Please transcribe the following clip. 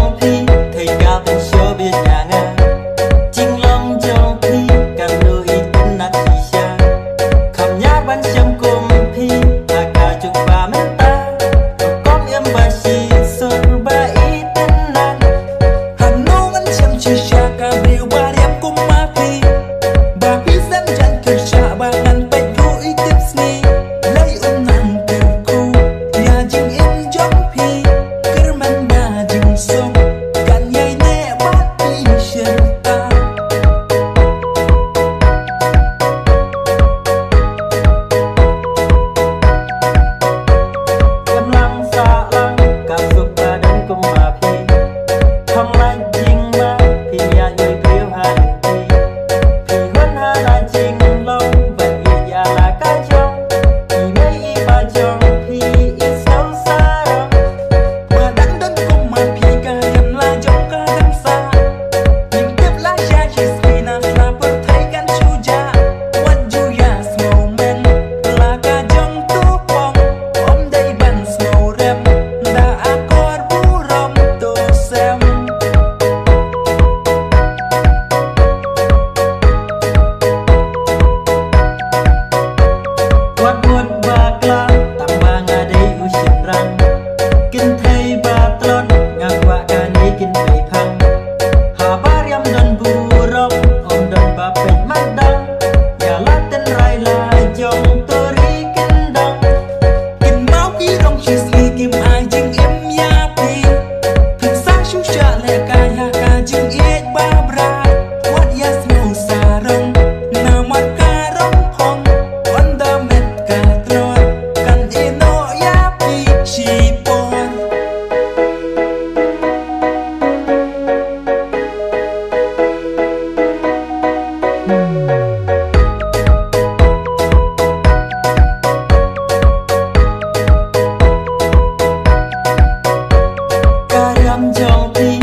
trong thi thầy cao tình số biết nhà nga chính long trong thi cầm nuôi tin nát chi xa khăm nhá bắn trong cung thi ta cả chục ba mét ta con em bà chi sơn ba ý tin nát hàng nô bắn trong chi xa cả điều ba đẹp cũng ma thi bà biết dẫn chân cực xa ba ngàn bạch vui tiếp sni lấy ung nặng từ khu nhà chính em trong thi cơ man bà dừng sông cạn nhảy nè bắt đi chân ta cầm lăng xa lăng cảm xúc ta đến cùng mà phi không lạnh chính mà thì nhà người kêu hai thì huấn ha là chính long vẫn ý nhà là cái trong thì mấy ý bà chồng thì ít sâu xa đâu mà đắng đến cùng mà phi cả em là trong cả đằng xa nhưng tiếp lá cha chỉ na là bớt thấy gan chu ja what you yes moment là cả trong tú phong ôm đây bàn snow rem đã akor bu rom to xem quạt buồn và clan tặng ba ngà đây u xin răng kinh thấy ba tlon ngang qua cả ní kinh thấy phăng hà ba riam đơn bu rong ôm đơn ba bệnh mắt đăng nhà lá tên rai là dòng tori kinh đăng kinh máu ký rong chỉ sli kim ai chính em ya pi thực sáng chú cha lệ ca chính ít ba bra what yes no sa rong na mat ca rong phong on the met ca tron kan ino ya pi chi pon cả riam trong thi